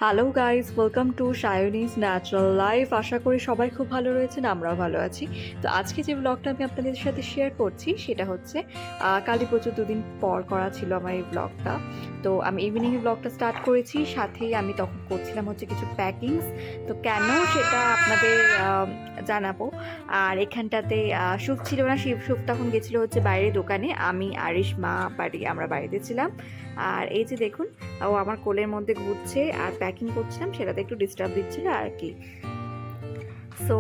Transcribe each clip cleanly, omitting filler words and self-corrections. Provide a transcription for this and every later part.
Hello guys, welcome to সায়নিজ natural life. আশা করি সবাই খুব ভালো রয়েছেন, আমরাও ভালো আছি। তো আজকে যে ব্লগটা আমি আপনাদের সাথে শেয়ার করছি সেটা হচ্ছে কালী পুজো দুদিন পর করা ছিল আমার এই ব্লগটা। তো আমি ইভিনিংয়ে ব্লগটা স্টার্ট করেছি, সাথেই আমি তখন করছিলাম হচ্ছে কিছু প্যাকিংস। তো কেন সেটা আপনাদের জানাবো। আর এখানটাতে শুভ ছিল না, শুভ তখন গেছিলো হচ্ছে বাইরে দোকানে, আমি আরিশ মা আমরা বাড়িতে ছিলাম। আর এই যে দেখুন, ও আমার কোলের মধ্যে ঘুরছে আর প্যাকিং করছিলাম, সেটাতে একটু ডিস্টার্ব দিচ্ছিল আর কি। সো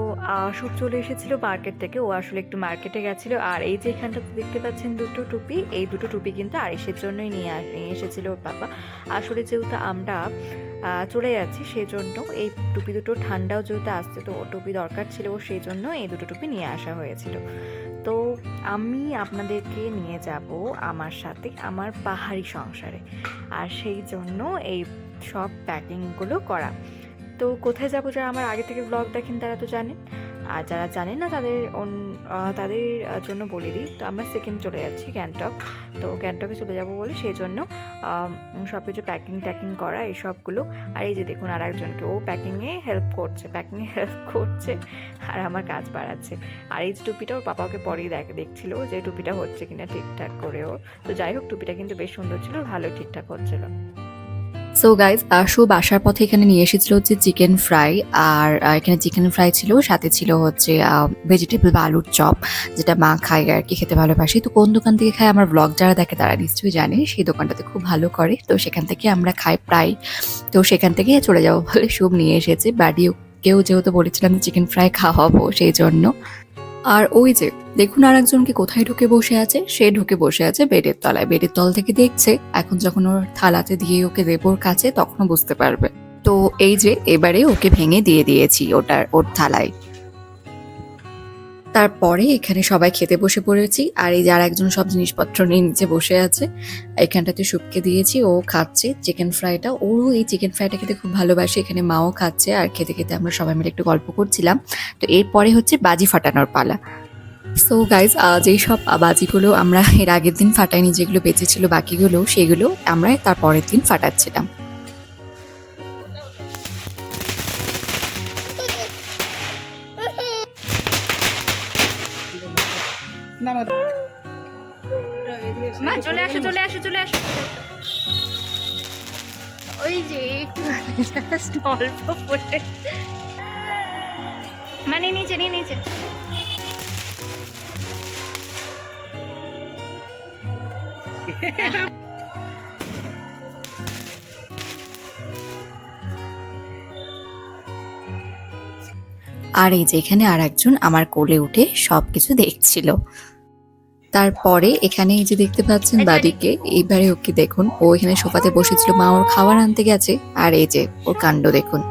শুভ চলে এসেছিল মার্কেট থেকে, ও আসলে একটু মার্কেটে গেছিলো। আর এই যে এখানটাতে দেখতে পাচ্ছেন দুটো টুপি, এই দুটো টুপি কিন্তু আরিশের জন্যই নিয়ে এসেছিল ওর বাবা। আসলে যেহেতু আমরা চলে যাচ্ছি সেজন্য এই টুপি দুটো ঠান্ডাও যেহেতু আসছে, তো ও টুপি দরকার ছিল, সেই জন্য এই দুটো টুপি নিয়ে আসা হয়েছিল। তো আমি আপনাদেরকে নিয়ে যাব আমার সাথে আমার পাহাড়ি সংসারে, আর সেই জন্য এই সব প্যাকিংগুলো করা। তো কোথায় যাবো, যারা আমার আগে থেকে ব্লগ দেখেন তারা তো জানেন, আর যারা জানেন না তাদের জন্য বলে দিই। তো আমরা সেকেন্ড চলে যাচ্ছি গ্যাংটক। তো গ্যাংটকে চলে যাব বলে সেই জন্য সব কিছু প্যাকিং করা এই সবগুলো। আর এই যে দেখুন আর একজনকে, ও প্যাকিংয়ে হেল্প করছে আর আমার কাজ বাড়াচ্ছে। আর এই যে টুপিটা ওর পাপাকে পরেই দেখছিল যে টুপিটা হচ্ছে কিনা ঠিকঠাক করেও। তো যাই হোক, টুপিটা কিন্তু বেশ সুন্দর ছিল, ভালো ঠিকঠাক হচ্ছিল। সো গাইজ, শুভ আসার পথে এখানে নিয়ে এসেছিল হচ্ছে চিকেন ফ্রাই। আর এখানে চিকেন ফ্রাই ছিল, সাথে ছিল হচ্ছে ভেজিটেবল বা আলুর চপ, যেটা মা খায় আর কি, খেতে ভালোবাসি। তো কোন দোকান থেকে খায় আমার ব্লগ যারা দেখে তারা নিশ্চয়ই জানে, সেই দোকানটাতে খুব ভালো করে। তো সেখান থেকে আমরা খাই প্রায়। তো সেখান থেকে চলে যাবো বলে শুভ নিয়ে এসেছে বাড়িও। কেউ যেহেতু বলেছিলাম যে চিকেন ফ্রাই খাওয়াবো সেই জন্য। আর ওই যে দেখুন আর একজনকে কোথায় ঢুকে বসে আছে, সে ঢুকে বসে আছে বেডের তলায়। বেডের তল থেকে দেখছে, এখন যখন ওর থালাতে দিয়ে ওকে দেবো ওর কাছে, তখনও বুঝতে পারবে। তো এই যে এবারে ওকে ভেঙে দিয়ে দিয়েছি ওর থালায়। তারপরে এখানে সবাই খেতে বসে পড়েছি। আর এই যে আর একজন সব জিনিসপত্র নিয়ে নিচে বসে আছে, এখানটাতে শুভকে দিয়েছি, ও খাচ্ছে চিকেন ফ্রাইটা। ও এই চিকেন ফ্রাইটা খেতে খুব ভালোবাসে। এখানে মাও খাচ্ছে, আর খেতে খেতে আমরা সবাই মিলে একটু গল্প করছিলাম। তো এরপরে হচ্ছে বাজি ফাটানোর পালা। সো গাইজ, যেই সব বাজিগুলো আমরা এর আগের দিন ফাটাইনি, যেগুলো বেঁচেছিল বাকিগুলো, সেগুলো আমরা তার পরের দিন ফাটাচ্ছিলাম। মা চলে আসো চলে আসো চলে আসো। ওই যে জাস্ট অল্প পড়ে, মানে নিচে নিয়ে নিচে। আর এই যে এখানে আর একজন আমার কোলে উঠে সবকিছু দেখছিল। তারপরে এখানে এই যে দেখতে পাচ্ছেন দাদিকে, এইবারে ওকে দেখুন, ও এখানে সোফাতে বসেছিল, মা ওর খাবার আনতে গেছে। আর এই যে ওর কাণ্ড দেখুন।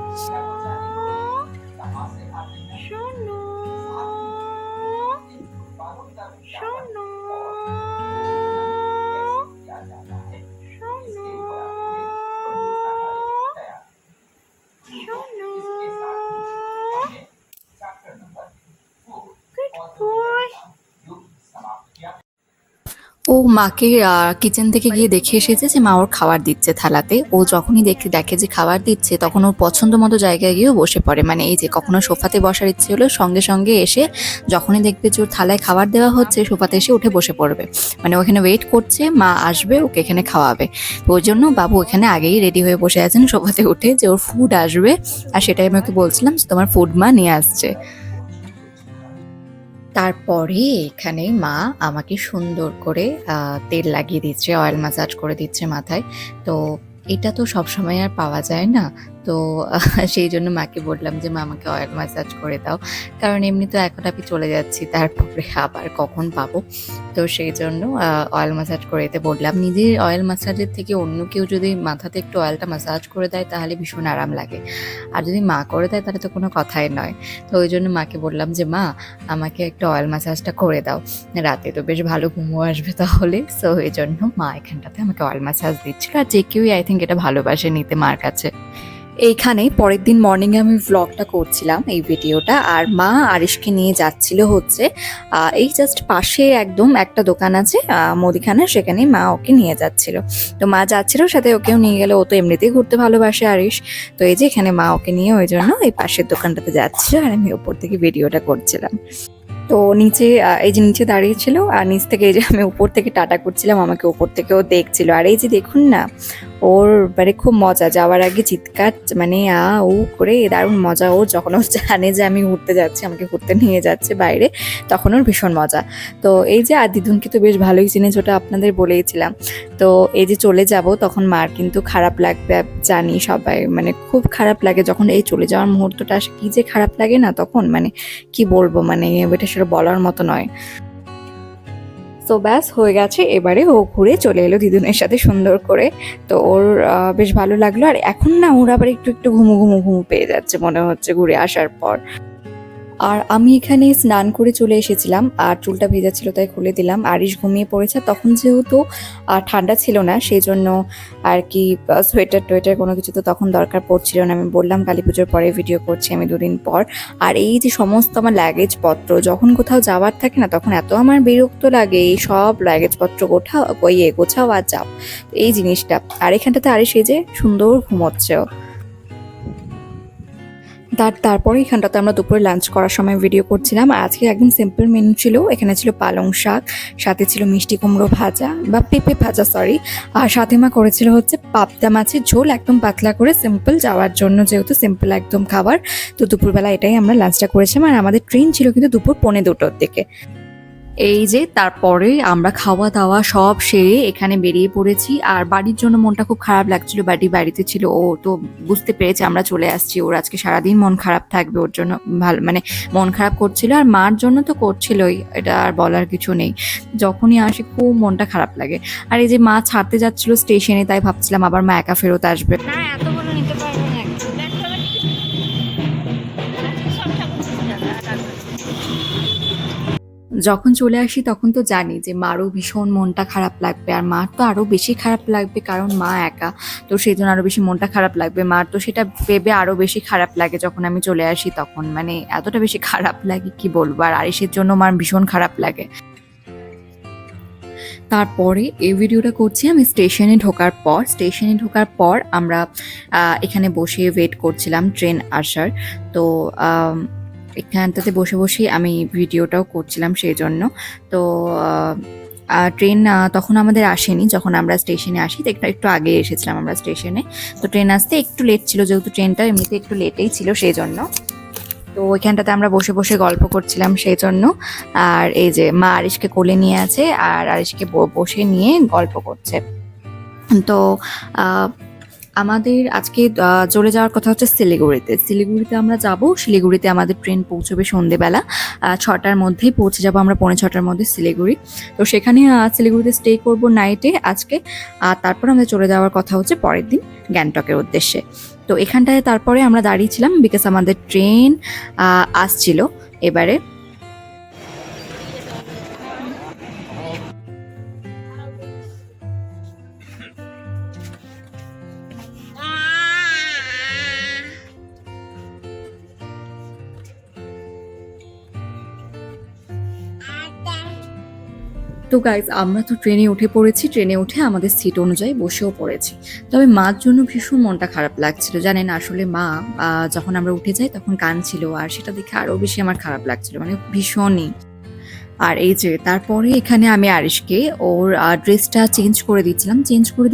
ও মাকে কিচেন থেকে গিয়ে দেখে এসেছে যে মা ওর খাবার দিচ্ছে থালাতে। ও যখনই দেখে যে খাবার দিচ্ছে, তখন ওর পছন্দ মতো জায়গায় গিয়েও বসে পড়ে। মানে এই যে কখনো সোফাতে বসার ইচ্ছে হলো, সঙ্গে সঙ্গে এসে যখনই দেখবে যে ওর থালায় খাবার দেওয়া হচ্ছে, সোফাতে এসে উঠে বসে পড়বে। মানে ওখানে ওয়েট করছে মা আসবে ওকে এখানে খাওয়াবে। তো ওই জন্য বাবু এখানে আগেই রেডি হয়ে বসে আছেন সোফাতে উঠে, যে ওর ফুড আসবে। আর সেটাই আমি ওকে বলছিলাম যে তোমার ফুড মা নিয়ে আসছে। তারপরে এখানে মা আমাকে সুন্দর করে তেল লাগিয়ে দিচ্ছে, অয়েল ম্যাসাজ করে দিচ্ছে মাথায়। তো এটা তো সবসময় আর পাওয়া যায় না। তো সেই জন্য মাকে বললাম যে মা আমাকে অয়েল ম্যাসাজ করে দাও, কারণ এমনি তো এখন আমি চলে যাচ্ছি, তারপরে আবার কখন পাবো। তো সেই জন্য অয়েল ম্যাসাজ করে দিতে বললাম। নিজের অয়েল ম্যাসাজের থেকে অন্য কেউ যদি মাথাতে একটু অয়েলটা ম্যাসাজ করে দেয় তাহলে ভীষণ আরাম লাগে। আর যদি মা করে দেয় তাহলে তো কোনো কথাই নয়। তো ওই জন্য মাকে বললাম যে মা আমাকে একটা অয়েল ম্যাসাজটা করে দাও, রাতে তো বেশ ভালো ঘুমও আসবে তাহলে। সো এই জন্য মা এখানটাতে আমাকে অয়েল ম্যাসাজ দিচ্ছিল। আর যে কেউই আই থিঙ্ক এটা ভালোবাসে নিতে মার কাছে। এইখানে পরের দিন মর্নিংয়ে আমি ভ্লগটা করছিলাম এই ভিডিওটা, আর মা আরিশকে নিয়ে যাচ্ছিল হচ্ছে এই জাস্ট পাশে একদম একটা দোকান আছে মুদিখানা, সেখানে মা ওকে নিয়ে যাচ্ছিল। তো মা যাচ্ছিল সাথে ওকেও নিয়ে গেলে, ও তো এমনিতেই ঘুরতে ভালোবাসে আরিশ। তো এই যে এখানে মা ওকে নিয়ে ওই জন্য এই পাশের দোকানটাতে যাচ্ছিল, আর আমি ওপর থেকে ভিডিওটা করছিলাম। তো নিচে এই যে নিচে দাঁড়িয়েছিল, আর নিচ থেকে এই যে আমি উপর থেকে টাটা করছিলাম, আমাকে উপর থেকেও দেখছিল। আর এই যে দেখুন না, ওর মানে খুব মজা, যাওয়ার আগে চিৎকার মানে ও করে দারুণ মজা। ও যখন ও জানে যে আমি ঘুরতে যাচ্ছি, আমাকে ঘুরতে নিয়ে যাচ্ছে বাইরে, তখন ওর ভীষণ মজা। তো এই যে আর দিদুনকে তো বেশ ভালোই চিনি, যেটা আপনাদের বলেইছিলাম। তো এই যে চলে যাব, তখন মার কিন্তু খারাপ লাগবে, জানি সবাই, মানে খুব খারাপ লাগে যখন এই চলে যাওয়ার মুহূর্তটা আসে। কি যে খারাপ লাগে না তখন, মানে কি বলবো, মানে এটা সেটা বলার মতো নয়। তো ব্যাস হয়ে গেছে, এবারে ও ঘুরে চলে এলো দিদুনের সাথে সুন্দর করে। তো ওর বেশ ভালো লাগলো। আর এখন না ওর আবার একটু একটু ঘুমু ঘুমু ঘুমু পেয়ে যাচ্ছে মনে হচ্ছে ঘুরে আসার পর। আর আমি এখানে স্নান করে চলে এসেছিলাম, আর চুলটা ভেজা ছিল তাই খুলে দিলাম। আরিশ ঘুমিয়ে পড়েছে, তখন যেহেতু ঠান্ডা ছিল না, সেই জন্য আর কি সোয়েটার টোয়েটার কোনো কিছু তো তখন দরকার পড়ছিল না। আমি বললাম কালী পুজোর পরে ভিডিও করছি আমি 2 দিন পর। আর এই যে সমস্ত আমার লাগেজ পত্র, যখন কোথাও যাওয়ার থাকে না তখন এত আমার বিরক্ত লাগে, এই সব লাগেজ পত্র গোছাও আর যাও, এই জিনিসটা। আর এখানটাতে আরিশ এই যে সুন্দর ঘুমোচ্ছেও। তারপরে এখানটাতে আমরা দুপুরে লাঞ্চ করার সময় ভিডিও করছিলাম। আর আজকে একদম সিম্পল মেনু ছিল, এখানে ছিল পালং শাক, সাথে ছিল মিষ্টি কুমড়ো ভাজা বা পেঁপে ভাজা সরি, আর সাথে মা করেছিল হচ্ছে পাবদা মাছের ঝোল, একদম পাতলা করে, সিম্পল যাওয়ার জন্য, যেহেতু সিম্পল একদম খাবার। তো দুপুরবেলা এটাই আমরা লাঞ্চটা করেছিলাম। আর আমাদের ট্রেন ছিল কিন্তু দুপুর 1:45-র দিকে। এই যে তারপরে আমরা খাওয়া দাওয়া সব সেরে এখানে বেরিয়ে পড়েছি। আর বাড়ির জন্য মনটা খুব খারাপ লাগছিল, বাড়িতে ছিল। ও তো বুঝতে পেরেছে আমরা চলে আসছি, ওর আজকে সারাদিন মন খারাপ থাকবে, ওর জন্য ভালো মানে মন খারাপ করছিল। আর মার জন্য তো করছিলই, এটা আর বলার কিছু নেই। যখনই আসে খুব মনটা খারাপ লাগে। আর এই যে মা ছাড়তে যাচ্ছিল স্টেশনে, তাই ভাবছিলাম আবার মা একা ফেরত আসবে। না এতগুলো নিতে পারবো না একটু। দেখ তবে আজকে সব ঠাকুর পুজো যাবে। যখন চলে আসি তখন তো জানি যে মারও ভীষণ মনটা খারাপ লাগবে, আর মার তো আরও বেশি খারাপ লাগবে কারণ মা একা। তো সেই জন্য আরও বেশি মনটা খারাপ লাগবে মার, তো সেটা ভেবে আরও বেশি খারাপ লাগে যখন আমি চলে আসি তখন, মানে এতটা বেশি খারাপ লাগে কি বলবো। আর আরিশের জন্য মার ভীষণ খারাপ লাগে। তারপরে এই ভিডিওটা করছি আমি স্টেশনে ঢোকার পর আমরা এখানে বসে ওয়েট করছিলাম ট্রেন আসার। তো এখানটাতে বসে বসেই আমি ভিডিওটাও করছিলাম সেই জন্য। তো ট্রেন তখন আমাদের আসেনি, যখন আমরা স্টেশনে আসি তো একটু আগে এসেছিলাম আমরা স্টেশনে। তো ট্রেন আসতে একটু লেট ছিল, যেহেতু ট্রেনটা এমনিতে একটু লেটেই ছিল সেই জন্য। তো ওইখানটাতে আমরা বসে বসে গল্প করছিলাম সেই জন্য। আর এই যে মা আরিশকে কোলে নিয়ে আছে, আর আরিশকে বসে নিয়ে গল্প করছে। তো আমাদের আজকে চলে যাওয়ার কথা হচ্ছে শিলিগুড়িতে আমরা যাব। শিলিগুড়িতে আমাদের ট্রেন পৌঁছবে সন্ধেবেলা 6টার মধ্যেই পৌঁছে যাব আমরা, 6:45-র মধ্যে শিলিগুড়ি। তো সেখানে শিলিগুড়িতে স্টে করব নাইটে আজকে। আর তারপর আমাদের চলে যাওয়ার কথা হচ্ছে পরের দিন গ্যাংটকের উদ্দেশ্যে। তো এখানটায় তারপরে আমরা দাঁড়িয়েছিলাম বিকজ আমাদের ট্রেন আসছিল এবারে। তো গাইজ আমরা তো ট্রেনে উঠে পড়েছি, ট্রেনে উঠে আমাদের সিট অনুযায়ী বসেও পড়েছি। তবে মার জন্য ভীষণ মনটা খারাপ লাগছিল, জানেন আসলে মা যখন আমরা উঠে যাই তখন কাঁদছিল, আর সেটা দেখে আরও বেশি আমার খারাপ লাগছিল, মানে ভীষণই। আর এই যে তারপরে এখানে আমি আরিশকে ওর ড্রেসটা চেঞ্জ করে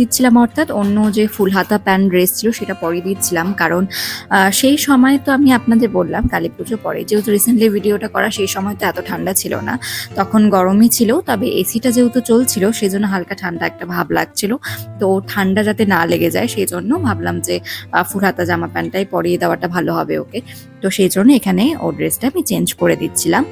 দিচ্ছিলাম অর্থাৎ অন্য যে ফুল হাতা প্যান্ট ড্রেস ছিল সেটা পরিয়ে দিচ্ছিলাম। কারণ সেই সময় তো আমি আপনাদের বললাম কালী পুজো পরে, যেহেতু রিসেন্টলি ভিডিওটা করা, সেই সময় তো এত ঠান্ডা ছিল না, তখন গরমই ছিল। তবে এসিটা যেহেতু চলছিল সেই জন্য হালকা ঠান্ডা একটা ভাব লাগছিল। তো ঠান্ডা যাতে না লেগে যায় সেই জন্য ভাবলাম যে ফুল হাতা জামা প্যান্টটাই পরিয়ে দেওয়াটা ভালো হবে ওকে। তো সেই জন্য এখানে ওর ড্রেসটা আমি চেঞ্জ করে দিচ্ছিলাম।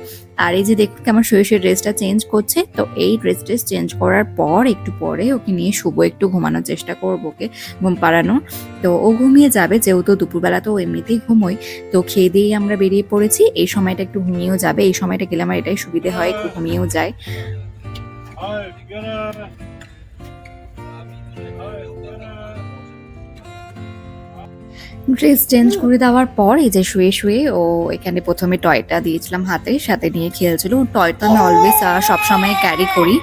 আর এই যে দেখুন কেমন শুয়ে ড্রেসটা চেঞ্জ করছে। তো এই ড্রেস চেঞ্জ করার পর একটু পরে ওকে নিয়ে শুবো, একটু ঘুমানোর চেষ্টা করবো, ওকে ঘুম পাড়ানো। তো ও ঘুমিয়ে যাবে, যেহেতু দুপুরবেলা তো এমনিতেই ঘুমোই। তো খেয়ে দিয়েই আমরা বেরিয়ে পড়েছি, এই সময়টা একটু ঘুমিয়েও যাবে, এই সময়টা গেলে আমার এটাই সুবিধে হয়, একটু ঘুমিয়েও যায়। ড্রেস চেঞ্জ করে দেওয়ার পর এই যে শুয়ে শুয়ে ও এখানে প্রথমে টয়টা দিয়েছিলাম হাতে, সাথে নিয়ে খেলছিল। টয়টা আমি অলওয়েজ সবসময় ক্যারি করি।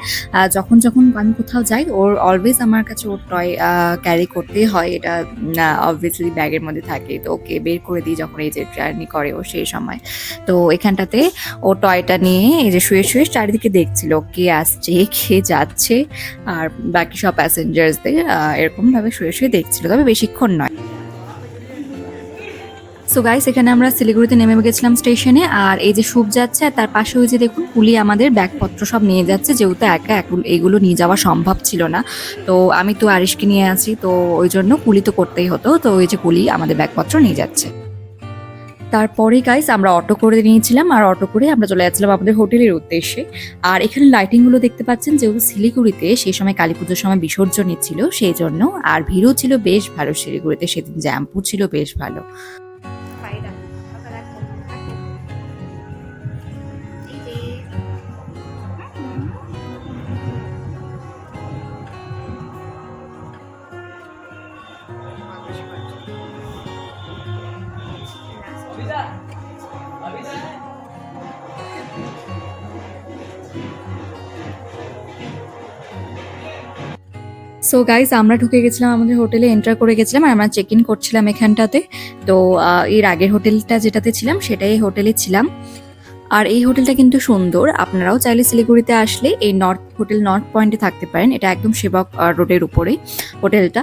যখন যখন আমি কোথাও যাই ওর অলওয়েজ আমার কাছে ওর টয় ক্যারি করতেই হয়। এটা অবভিয়াসলি ব্যাগের মধ্যে থাকে, তো ওকে বের করে দিই যখন এই যে জার্নি করে ও সেই সময়। তো এখানটাতে ও টয়টা নিয়ে এই যে শুয়ে শুয়ে চারিদিকে দেখছিল কে আসছে কে যাচ্ছে, আর বাকি সব প্যাসেঞ্জার্সদের এরকমভাবে শুয়ে শুয়ে দেখছিল, তবে বেশিক্ষণ নয়। সো গাইস, এখানে আমরা শিলিগুড়িতে নেমে গেছিলাম স্টেশনে। আর এই যে শুভ যাচ্ছে আর তার পাশে ওই যে দেখুন কুলি আমাদের ব্যাগপত্র সব নিয়ে যাচ্ছে, যেহেতু একা এগুলো নিয়ে যাওয়া সম্ভব ছিল না। তো আমি তো আরিশকে নিয়ে আছি, তো ওই জন্য কুলি তো করতেই হতো। তো ওই যে কুলি আমাদের ব্যাগপত্র নিয়ে যাচ্ছে। তারপরে গাইস আমরা অটো করে নিয়েছিলাম, আর অটো করে আমরা চলে যাচ্ছিলাম আমাদের হোটেলের উদ্দেশ্যে। আর এখানে লাইটিংগুলো দেখতে পাচ্ছেন, যেহেতু শিলিগুড়িতে সেই সময় কালী পুজোর সময় বিসর্জনই ছিল সেই জন্য। আর ভিড়ও ছিল বেশ ভালো শিলিগুড়িতে, সেদিন জ্যাম্পু ছিল বেশ ভালো। সো গাইস, আমরা ঢুকে গেছিলাম আমাদের হোটেলে, এন্টার করে গেছিলাম আর আমরা চেক ইন করছিলাম এখানটাতে। তো এর আগের হোটেলটা যেটাতে ছিলাম সেটাই হোটেলে ছিলাম। আর এই হোটেলটা কিন্তু সুন্দর, আপনারাও চাইলে শিলিগুড়িতে আসলে এই হোটেল নর্থ পয়েন্টে থাকতে পারেন। এটা একদম সেবক রোডের উপরে হোটেলটা।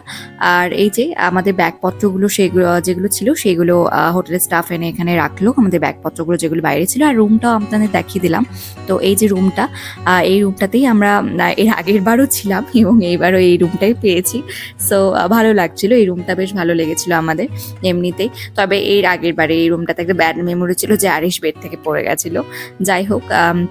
আর এই যে আমাদের ব্যাগপত্রগুলো সেগুলো যেগুলো ছিল সেগুলো হোটেলের স্টাফ এনে এখানে রাখলো, আমাদের ব্যাগপত্রগুলো যেগুলো বাইরে ছিল। আর রুমটাও আপনাদের দেখিয়ে দিলাম। তো এই যে রুমটা, এই রুমটাতেই আমরা এর আগের বারও ছিলাম এবং এইবারও এই রুমটাই পেয়েছি। সো ভালো লাগছিল, এই রুমটা বেশ ভালো লেগেছিল আমাদের এমনিতেই। তবে এর আগের বারে এই রুমটাতে একটা ব্যাড মেমোরি ছিল যে আরিশ বেড থেকে পড়ে গেছিল। যাই হোক,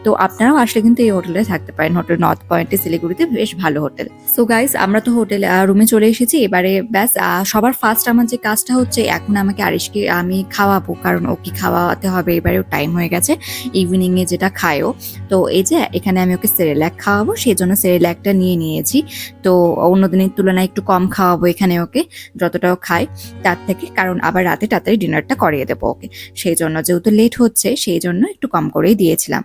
তো আপনারাও আসলে কিন্তু এই হোটেলে থাকতে পারেন, হোটেল নর্থ পয়েন্টে শিলিগুড়িতে বেশ ভালো হোটেল। সো গাইস, আমরা তো হোটেলে রুমে চলে এসেছি। এবারে ব্যাস সবার ফার্স্ট আমার যে কাজটা হচ্ছে, এখন আমাকে আরিশকে আমি খাওয়াবো, কারণ ওকে খাওয়াতে হবে। এবারে ওর টাইম হয়ে গেছে ইভিনিং এ যেটা খায়ও। তো এই যে এখানে আমি ওকে সেরেল্যাক খাওয়াবো, সেই জন্য সেরেল্যাকটা নিয়ে নিয়েছি। তো অন্য দিনের তুলনায় একটু কম খাওয়াবো এখানে ওকে, যতটাও খায় তার থেকে, কারণ আবার রাতে তাড়াতাড়ি ডিনারটা করিয়ে দেবো ওকে। সেই জন্য যেহেতু লেট হচ্ছে সেই জন্য একটু কম করেই দিয়েছিলাম।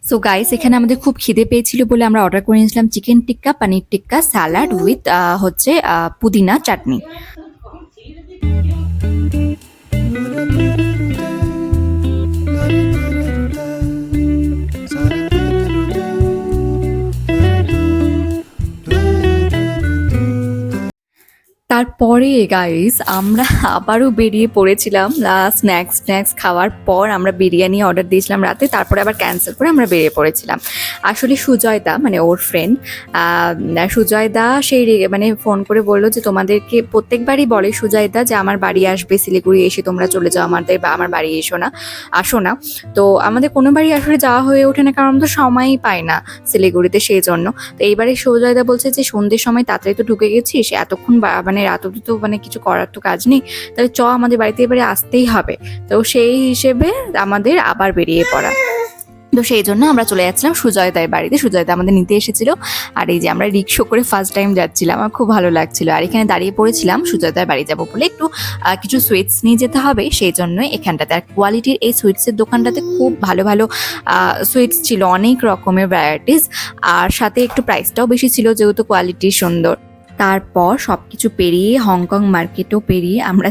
সো গাইস, এখানে আমাদের খুব খিদে পেয়েছিল বলে আমরা অর্ডার করে নিয়েছিলাম চিকেন টিক্কা, পানির টিক্কা, স্যালাড উইথ হচ্ছে পুদিনা চাটনি। তারপরে গাইস আমরা আবারও বেরিয়ে পড়েছিলাম। স্ন্যাক্স খাওয়ার পর আমরা বিরিয়ানি অর্ডার দিয়েছিলাম রাতে, তারপরে আবার ক্যান্সেল করে আমরা বেরিয়ে পড়েছিলাম। আসলে সুজয়দা মানে ওর ফ্রেন্ড সুজয়দা সেই মানে ফোন করে বললো যে তোমাদেরকে প্রত্যেকবারই বলে সুজয়দা যে আমার বাড়ি আসবে শিলিগুড়ি, এসে তোমরা চলে যাও আমার বাড়ি আসো না। তো আমাদের কোনো বাড়ি আসলে যাওয়া হয়ে ওঠে না, কারণ আমরা তো সময়ই পাই না শিলিগুড়িতে, সেই জন্য। তো এইবারে সুজয়দা বলছে যে সন্ধ্যের সময় তাড়াতাড়ি তো ঢুকে গেছিস, এতক্ষণ মানে রাত অব্দি তো মানে কিছু করার তো কাজ নেই, তাহলে আমাদের বাড়িতে এবারে আসতেই হবে। তো সেই হিসেবে আমাদের আবার বেরিয়ে পড়া। তো সেই জন্য আমরা চলে যাচ্ছিলাম সুজয়দার বাড়িতে। সুজয়দা আমাদের নিতে এসেছিল। আর এই যে আমরা রিক্সা করে ফার্স্ট টাইম যাচ্ছিলাম, আমার খুব ভালো লাগছিল। আর এখানে দাঁড়িয়ে পড়েছিলাম সুজয়দার বাড়ি যাবো বলে, একটু কিছু সুইটস নিয়ে যেতে হবে সেই জন্যই এখানটাতে। আর কোয়ালিটির এই সুইটসের দোকানটাতে খুব ভালো ভালো সুইটস ছিল, অনেক রকমের ভ্যারাইটিস। আর সাথে একটু প্রাইসটাও বেশি ছিল যেহেতু কোয়ালিটি সুন্দর। তারপর সবকিছু পেরিয়ে হংকং মার্কেটও পেরিয়ে আমরা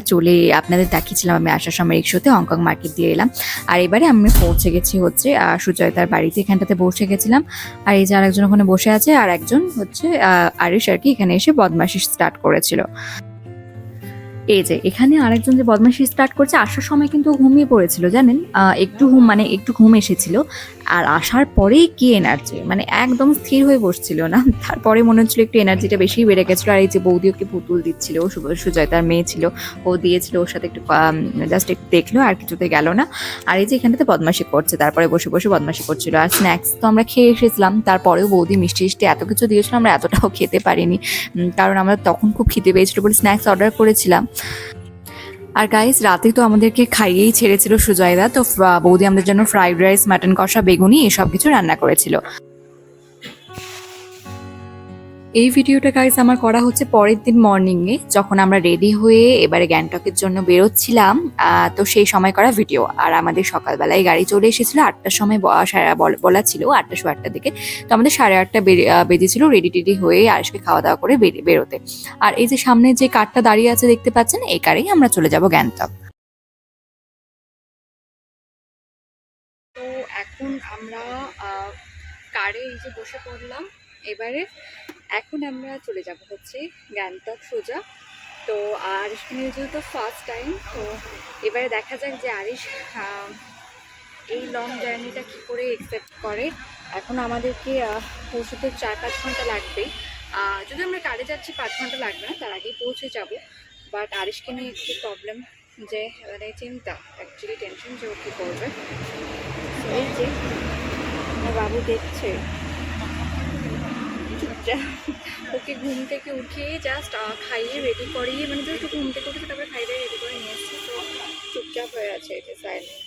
আপনাদের দেখিয়েছিলাম আমি আসার সময় রিক্সাতে হংকং মার্কেট দিয়ে এলাম। আর এবারে আমি পৌঁছে গেছি হচ্ছে সুজয়তার বাড়িতে, এখানটাতে বসে গেছিলাম। আর এই যে আরেকজন ওখানে বসে আছে, আর একজন হচ্ছে আরিশ আর কি এখানে এসে বদমাশি স্টার্ট করেছিল। এই যে এখানে আরেকজন যে বদমাশি স্টার্ট করছে, আসার সময় কিন্তু ঘুমিয়ে পড়েছিল জানেন, একটু ঘুম এসেছিল। আর আসার পরেই কি এনার্জি, মানে একদম স্থির হয়ে বসছিল না। তারপরে মনে হচ্ছিল একটু এনার্জিটা বেশি বেড়ে গেছিলো। আর এই যে বৌদি ওকে পুতুল দিচ্ছিল, সুজয়তার মেয়ে ছিল, ও দিয়েছিল, ওর সাথে একটু জাস্ট একটু দেখলো আর কিছুতে গেল না। আর এই যে এখানটাতে বদমাশি করছে, তারপরে বসে বসে বদমাশি করছিল। আর স্ন্যাক্স তো আমরা খেয়ে এসেছিলাম, তারপরেও বৌদি মিষ্টি এত কিছু দিয়েছিল, আমরা এতটাও খেতে পারিনি, কারণ আমরা তখন খুব খিদে পেয়েছিল বলে স্ন্যাক্স অর্ডার করেছিলাম। আর গাইস, রাতে তো আমাদেরকে খাইয়েই ছেড়েছিল সুজয়দা। তো বৌদি আমাদের জন্য ফ্রাইড রাইস, মাটন কষা, বেগুনি এসব কিছু রান্না করেছিল। এই ভিডিওটা গাইজ আমার করা হচ্ছে পরের দিন মর্নিংয়ে, যখন আমরা রেডি হয়ে এবারে গ্যাংটকের জন্য বেরোচ্ছিলাম। তো সেই সময় করা ভিডিও। আর আমাদের সকালবেলায় গাড়ি চলে এসেছিল 8টার সময়, বলা ছিল 8টা 8:15 দিকে। তো আমাদের 8:30 বেজেছিল রেডি টেডি হয়ে আরিশকে খাওয়া দাওয়া করে বেরোতে। আর এই যে সামনে যে কারটা দাঁড়িয়ে আছে দেখতে পাচ্ছেন, এই কারেই আমরা চলে যাব গ্যাংটক। তো এখন আমরা কারে এই যে বসে পড়লাম। এবারে এখন আমরা চলে যাব হচ্ছে গ্যাংটক সোজা। তো আরিশকে নিয়ে যেহেতু ফার্স্ট টাইম, তো এবারে দেখা যাক যে আরিশ এই লং জার্নিটা কী করে একসেপ্ট করে। এখন আমাদেরকে পৌঁছতে 4-5 ঘন্টা লাগবে। যদি আমরা কারে যাচ্ছি 5 ঘন্টা লাগবে না, তার আগেই পৌঁছে যাব। বাট আরিশকে নিয়ে একটু প্রবলেম, যে মানে চিন্তা, অ্যাকচুয়ালি টেনশন যে ও কী করবে। এই যে আমার বাবু দেখছে, ওকে ঘুম থেকে উঠিয়ে জাস্ট খাইয়ে রেডি করিয়ে, মানে জাস্ট ঘুম থেকে উঠে তারপরে খাইয়ে রেডি করে নিয়ে এসেছি। তো চুপচাপ হয়ে আছে এটা সাইলেন্ট।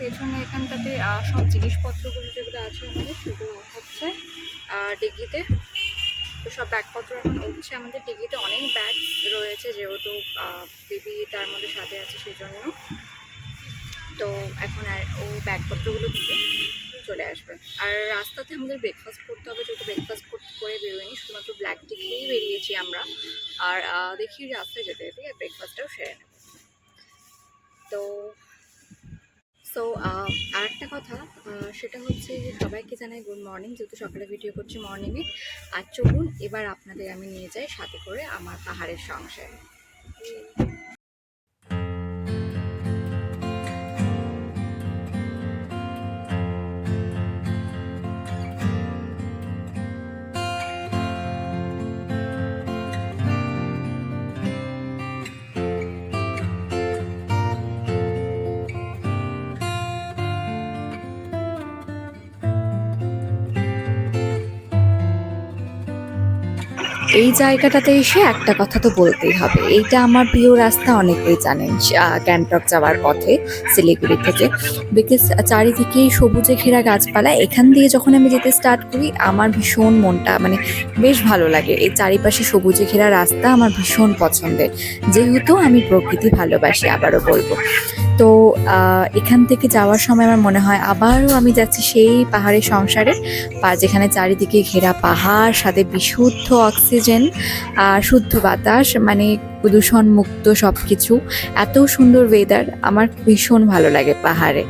পেছনে এখানটাতে সব জিনিসপত্রগুলো যেগুলো আছে আমাদের, সেগুলো হচ্ছে ডিগ্গিতে। তো সব ব্যাগপত্র এখন উঠছে আমাদের ডিগ্গিতে। অনেক ব্যাগ রয়েছে যেহেতু বেবি তার মধ্যে সাথে আছে, সেই জন্য। তো এখন আর ও ব্যাগপত্রগুলো দিতে চলে আসবে। আর রাস্তাতে আমাদের ব্রেকফাস্ট করতে হবে, যেহেতু ব্রেকফাস্ট করে বেরোয়নি, শুধুমাত্র ব্ল্যাক টি খেয়েই বেরিয়েছি আমরা। আর দেখি রাস্তায় যেতে যেতে ব্রেকফাস্টটাও সেরে নেব। তো আরেকটা কথা, সেটা হচ্ছে যে সবাইকে জানাই গুড মর্নিং, যেহেতু সকালে ভিডিও করছি মর্নিংয়ে। আর চলুন এবার আপনাদের আমি নিয়ে যাই সাথে করে আমার পাহাড়ের সংসারে। এই জায়গাটাতে এসে একটা কথা তো বলতেই হবে, এইটা আমার প্রিয় রাস্তা, অনেকেই জানেন গ্যাংটক যাওয়ার পথে শিলিগুড়ি থেকে। বিকজ চারিদিকেই সবুজে ঘেরা গাছপালা। এখান দিয়ে যখন আমি যেতে স্টার্ট করি, আমার ভীষণ মনটা মানে বেশ ভালো লাগে। এই চারিপাশে সবুজে ঘেরা রাস্তা আমার ভীষণ পছন্দের, যেহেতু আমি প্রকৃতি ভালোবাসি, আবারও বলবো। তো এখান থেকে যাওয়ার সময় আমার মনে হয় আবারও আমি যাচ্ছি সেই পাহাড়ের সংসারে, যেখানে চারিদিকে ঘেরা পাহাড়, সাথে বিশুদ্ধ অক্সিজেন, শুদ্ধ বাতাস, মানে প্রদূষণ মুক্ত সব কিছু। এত সুন্দর ওয়েদার, আমার ভীষণ ভালো লাগে পাহাড়ে।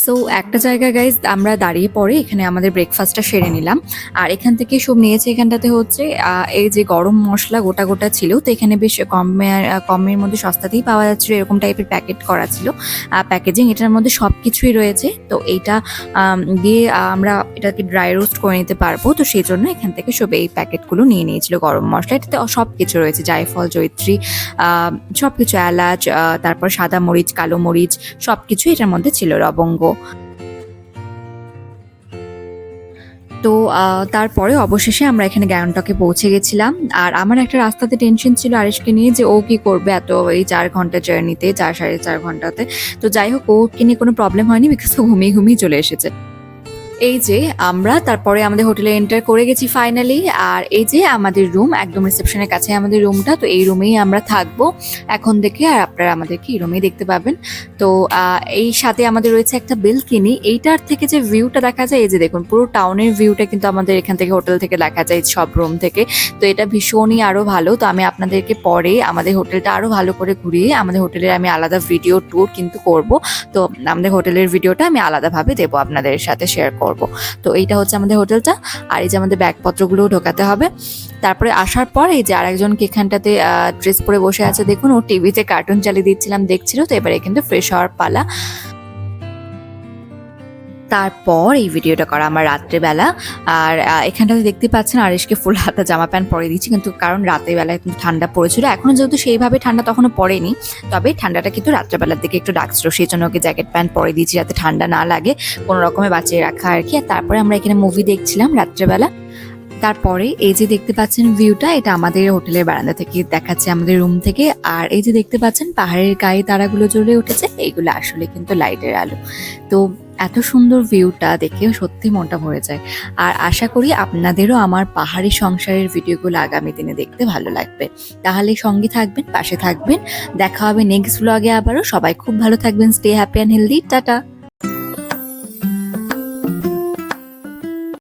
সো একটা জায়গায় গাইজ আমরা দাঁড়িয়ে পরে এখানে আমাদের ব্রেকফাস্টটা সেরে নিলাম। আর এখান থেকে সব নিয়েছে, এখানটাতে হচ্ছে এই যে গরম মশলা গোটা গোটা ছিল। তো এখানে বেশ কমের মধ্যে সস্তাতেই পাওয়া যাচ্ছিলো, এরকম টাইপের প্যাকেট করা ছিল প্যাকেজিং। এটার মধ্যে সব কিছুই রয়েছে। তো এইটা দিয়ে আমরা এটাকে ড্রাই রোস্ট করে নিতে পারবো। তো সেই জন্য এখান থেকে সব এই প্যাকেটগুলো নিয়ে নিয়েছিল গরম মশলা। এটাতে সব কিছু রয়েছে, জায়ফল, জয়িত্রী, সব কিছু, এলাচ, তারপর সাদা মরিচ, কালো মরিচ, সব কিছু এটার মধ্যে ছিল, লবঙ্গ। তো তারপরে অবশেষে আমরা এখানে গ্যাংটকে পৌঁছে গেছিলাম। আর আমার একটা রাস্তাতে টেনশন ছিল আরিশকে নিয়ে, যে ও কি করবে এত এই 4 ঘন্টা জার্নিতে, 4-4.5 ঘন্টাতে। তো যাই হোক, ওকে নিয়ে কোনো প্রবলেম হয়নি, বিকজ ও ঘুমিয়ে চলে এসেছে। এই যে আমরা তারপরে আমাদের হোটেলে এন্টার করে গেছি ফাইনালি। আর এই যে আমাদের রুম, একদম রিসেপশনের কাছে আমাদের রুমটা। তো এই রুমেই আমরা থাকবো এখন থেকে, আর আপনারা আমাদেরকে এই রুমেই দেখতে পাবেন। তো এই সাথে আমাদের রয়েছে একটা বেলকনি। এইটার থেকে যে ভিউটা দেখা যায়, এই যে দেখুন, পুরো টাউনের ভিউটা কিন্তু আমাদের এখান থেকে হোটেল থেকে দেখা যায়, সব রুম থেকে। তো এটা ভীষণই আরও ভালো। তো আমি আপনাদেরকে পরে আমাদের হোটেলটা আরও ভালো করে ঘুরিয়ে আমাদের হোটেলের আমি আলাদা ভিডিও ট্যুর কিন্তু করব। তো আমাদের হোটেলের ভিডিওটা আমি আলাদাভাবে দেবো, আপনাদের সাথে শেয়ার করব। তো এইটা হচ্ছে আমাদের হোটেলটা। আর এই যে আমাদের ব্যাগপত্রগুলো ঢোকাতে হবে। তারপরে আসার পর এই যে আরেকজনকে এখানটাতে ড্রেস পরে বসে আছে, দেখুন, ও টিভিতে কার্টুন চালিয়ে দিচ্ছিলাম, দেখছিল। তো এবারে কিন্তু ফ্রেশ হওয়ার পালা। তারপর এই ভিডিওটা করা আমার রাত্রেবেলা। আর এখানটাতে দেখতে পাচ্ছেন আরিশকে ফুল হাতা জামা প্যান্ট পরে দিচ্ছি, কিন্তু কারণ রাতের বেলায় কিন্তু ঠান্ডা পড়েছিল, এখনো যেহেতু সেইভাবে ঠান্ডা তখনও পড়েনি, তবে ঠান্ডাটা কিন্তু রাত্রেবেলার দিকে একটু ডাকছিল, সেই জন্য ওকে জ্যাকেট প্যান্ট পরে দিয়েছি যাতে ঠান্ডা না লাগে, কোনো রকমে বাঁচিয়ে রাখা আর কি। আর তারপরে আমরা এখানে মুভি দেখছিলাম রাত্রেবেলা। তারপরে এই যে দেখতে পাচ্ছেন ভিউটা, এটা আমাদের হোটেলের বারান্দা থেকে দেখাচ্ছে, আমাদের রুম থেকে। আর এই যে দেখতে পাচ্ছেন পাহাড়ের গায়ে তারাগুলো জ্বলে উঠেছে, এইগুলো আসলে কিন্তু লাইটের আলো। তো এত সুন্দর ভিউটা দেখে সত্যি মনটা ভরে যায়। আর আশা করি আপনাদেরও আমার পাহাড়ি সংসারের ভিডিওগুলো আগামী দিনে দেখতে ভালো লাগবে। তাহলে সঙ্গে থাকবেন, পাশে থাকবেন। দেখা হবে নেক্সট ব্লগে আবারও। সবাই খুব ভালো থাকবেন, stay happy and healthy, tata.